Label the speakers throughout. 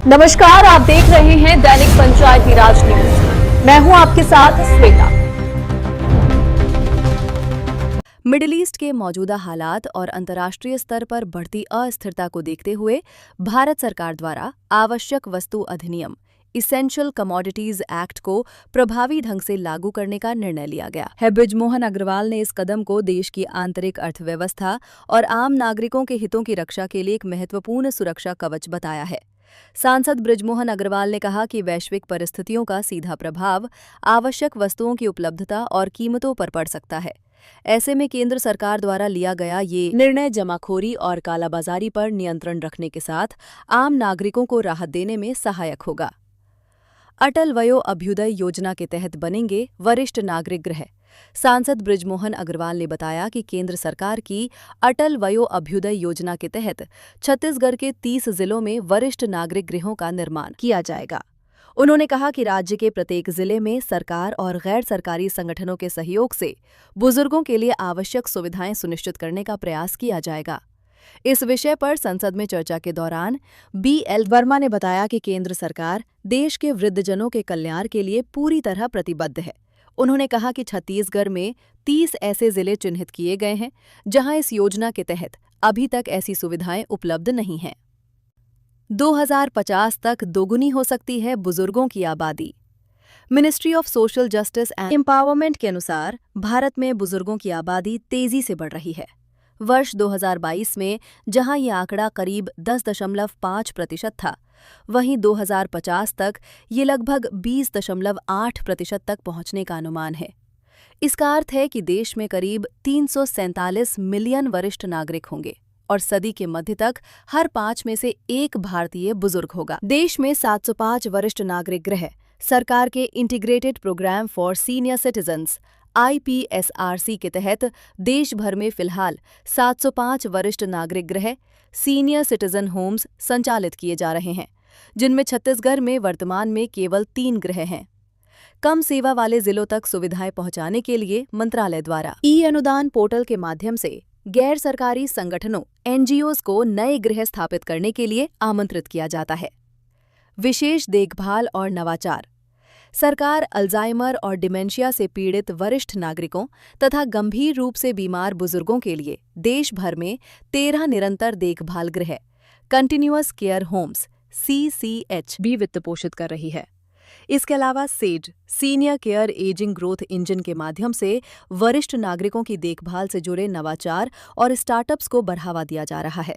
Speaker 1: नमस्कार, आप देख रहे हैं दैनिक पंचायती राज न्यूज। मैं हूं आपके साथ श्वेता।
Speaker 2: मिडिल ईस्ट के मौजूदा हालात और अंतर्राष्ट्रीय स्तर पर बढ़ती अस्थिरता को देखते हुए भारत सरकार द्वारा आवश्यक वस्तु अधिनियम इसेंशियल कमोडिटीज एक्ट को प्रभावी ढंग से लागू करने का निर्णय लिया गया है। बृजमोहन अग्रवाल ने इस कदम को देश की आंतरिक अर्थव्यवस्था और आम नागरिकों के हितों की रक्षा के लिए एक महत्वपूर्ण सुरक्षा कवच बताया है। सांसद बृजमोहन अग्रवाल ने कहा कि वैश्विक परिस्थितियों का सीधा प्रभाव आवश्यक वस्तुओं की उपलब्धता और कीमतों पर पड़ सकता है। ऐसे में केंद्र सरकार द्वारा लिया गया ये निर्णय जमाखोरी और कालाबाजारी पर नियंत्रण रखने के साथ आम नागरिकों को राहत देने में सहायक होगा। अटल वयो अभ्युदय योजना के तहत बनेंगे वरिष्ठ नागरिक गृह। सांसद बृजमोहन अग्रवाल ने बताया कि केंद्र सरकार की अटल वयो अभ्युदय योजना के तहत छत्तीसगढ़ के 30 जिलों में वरिष्ठ नागरिक गृहों का निर्माण किया जाएगा। उन्होंने कहा कि राज्य के प्रत्येक जिले में सरकार और गैर सरकारी संगठनों के सहयोग से बुजुर्गों के लिए आवश्यक सुविधाएं सुनिश्चित करने का प्रयास किया जाएगा। इस विषय पर संसद में चर्चा के दौरान BL वर्मा ने बताया कि केंद्र सरकार देश के वृद्धजनों के कल्याण के लिए पूरी तरह प्रतिबद्ध है। उन्होंने कहा कि छत्तीसगढ़ में 30 ऐसे जिले चिन्हित किए गए हैं जहां इस योजना के तहत अभी तक ऐसी सुविधाएं उपलब्ध नहीं हैं। 2050 तक दोगुनी हो सकती है बुजुर्गों की आबादी। Ministry of social justice and empowerment के अनुसार भारत में बुजुर्गों की आबादी तेजी से बढ़ रही है। वर्ष 2022 में जहां ये आंकड़ा करीब 10.5% था, वहीं 2050 तक ये लगभग 20.8% तक पहुंचने का अनुमान है। इसका अर्थ है कि देश में करीब 347 मिलियन वरिष्ठ नागरिक होंगे और सदी के मध्य तक हर 5 में से एक भारतीय बुजुर्ग होगा। देश में 705 वरिष्ठ नागरिक गृह सरकार के integrated programme for senior citizens IPSRC के तहत देश भर में फिलहाल 705 वरिष्ठ नागरिक गृह सीनियर सिटीजन होम्स संचालित किए जा रहे हैं, जिनमें छत्तीसगढ़ में वर्तमान में केवल 3 गृह हैं। कम सेवा वाले जिलों तक सुविधाएं पहुंचाने के लिए मंत्रालय द्वारा अनुदान पोर्टल के माध्यम से गैर सरकारी संगठनों NGOs को नए गृह स्थापित करने के लिए आमंत्रित किया जाता है। विशेष देखभाल और नवाचार। सरकार अल्जाइमर और डिमेंशिया से पीड़ित वरिष्ठ नागरिकों तथा गंभीर रूप से बीमार बुजुर्गों के लिए देश भर में 13 निरंतर देखभाल गृह कंटिन्यूअस केयर होम्स CCH भी वित्त पोषित कर रही है। इसके अलावा says senior care ageing growth engine के माध्यम से वरिष्ठ नागरिकों की देखभाल से जुड़े नवाचार और स्टार्टअप्स को बढ़ावा दिया जा रहा है।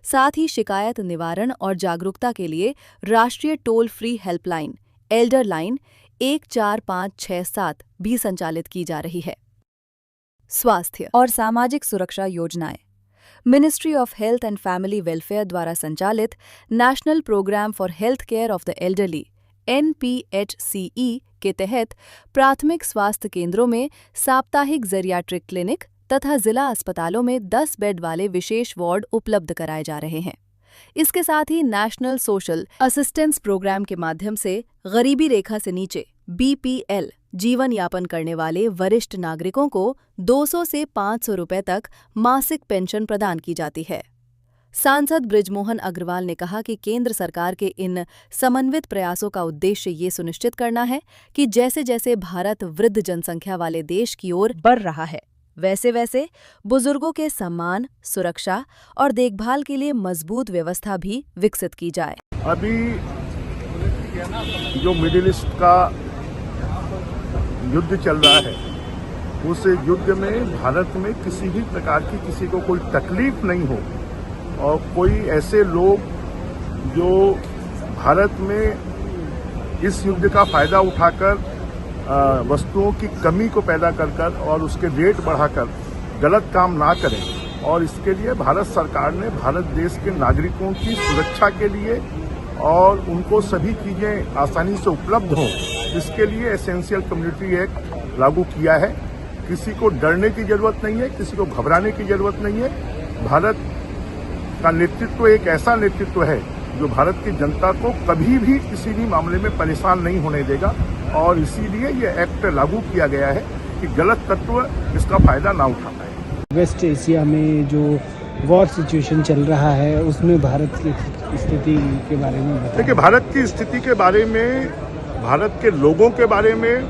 Speaker 2: साथ ही शिकायत निवारण और जागरूकता के लिए राष्ट्रीय toll free helpline Elder line 14567 भी संचालित की जा रही है। स्वास्थ्य और सामाजिक सुरक्षा योजनाएं। Ministry of health and family welfare द्वारा संचालित national programme for health care of the elderly NPHCE के तहत प्राथमिक स्वास्थ्य केंद्रों में साप्ताहिक जेरियाट्रिक क्लिनिक तथा जिला अस्पतालों में 10 बेड वाले विशेष वार्ड उपलब्ध कराए जा रहे हैं। इसके साथ ही नेशनल सोशल असिस्टेंस प्रोग्राम के माध्यम से गरीबी रेखा से नीचे BPL जीवन यापन करने वाले वरिष्ठ नागरिकों को 200 से 500 रुपए तक मासिक पेंशन प्रदान की जाती है। सांसद बृजमोहन अग्रवाल ने कहा कि केंद्र सरकार के इन समन्वित प्रयासों का उद्देश्य ये सुनिश्चित करना है कि जैसे जैसे भारत वृद्ध जनसंख्या वाले देश की ओर बढ़ रहा है, वैसे वैसे बुजुर्गों के सम्मान, सुरक्षा और देखभाल के लिए मजबूत व्यवस्था भी विकसित की जाए।
Speaker 3: अभी जो मिडिल ईस्ट का युद्ध चल रहा है, उस युद्ध में भारत में किसी भी प्रकार की किसी को कोई तकलीफ नहीं हो और कोई ऐसे लोग जो भारत में इस युद्ध का फायदा उठाकर वस्तुओं की कमी को पैदा कर और उसके रेट बढ़ाकर गलत काम ना करें। और इसके लिए भारत सरकार ने भारत देश के नागरिकों की सुरक्षा के लिए और उनको सभी चीज़ें आसानी से उपलब्ध हों, इसके लिए एसेंशियल कम्युनिटी एक्ट लागू किया है। किसी को डरने की जरूरत नहीं है, किसी को घबराने की जरूरत नहीं है। भारत का नेतृत्व एक ऐसा नेतृत्व है जो भारत की जनता को कभी भी किसी भी मामले में परेशान नहीं होने देगा और इसीलिए ये एक्ट लागू किया गया है कि गलत तत्व इसका फायदा ना उठा पाए।
Speaker 4: वेस्ट एशिया में जो वॉर सिचुएशन चल रहा है, उसमें भारत की स्थिति के बारे में बताएं।
Speaker 3: देखिए, भारत की स्थिति के बारे में, भारत के लोगों के बारे में,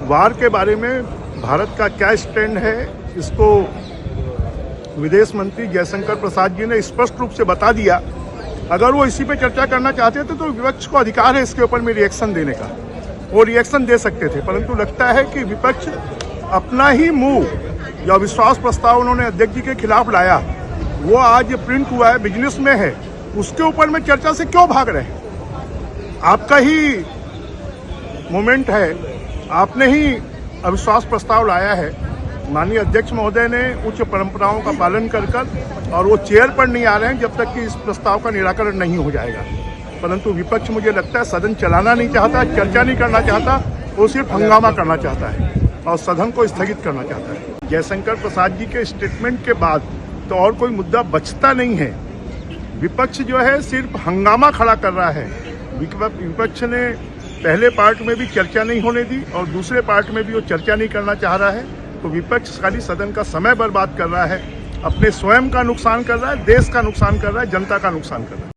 Speaker 3: वार के बारे में भारत का क्या स्टैंड है, इसको विदेश मंत्री जयशंकर प्रसाद जी ने स्पष्ट रूप से बता दिया। अगर वो इसी पे चर्चा करना चाहते थे तो विपक्ष को अधिकार है इसके ऊपर में रिएक्शन देने का, वो रिएक्शन दे सकते थे। परंतु लगता है कि विपक्ष अपना ही मूव या विश्वास प्रस्ताव उन्होंने अध्यक्ष जी के खिलाफ लाया, वो आज प्रिंट हुआ है, बिजनेस में है, उसके ऊपर में चर्चा से क्यों भाग रहे हैं? आपका ही मोमेंट है, आपने ही अविश्वास प्रस्ताव लाया है। माननीय अध्यक्ष महोदय ने उच्च परंपराओं का पालन कर और वो चेयर पर नहीं आ रहे हैं जब तक कि इस प्रस्ताव का निराकरण नहीं हो जाएगा। परंतु विपक्ष, मुझे लगता है, सदन चलाना नहीं चाहता, चर्चा नहीं करना चाहता, वो सिर्फ हंगामा करना चाहता है और सदन को स्थगित करना चाहता है। जयशंकर प्रसाद जी के स्टेटमेंट के बाद तो और कोई मुद्दा बचता नहीं है। विपक्ष जो है सिर्फ हंगामा खड़ा कर रहा है। विपक्ष ने पहले पार्ट में भी चर्चा नहीं होने दी और दूसरे पार्ट में भी वो चर्चा नहीं करना चाह रहा है। तो विपक्ष खाली सदन का समय बर्बाद कर रहा है, अपने स्वयं का नुकसान कर रहा है, देश का नुकसान कर रहा है, जनता का नुकसान कर रहा है।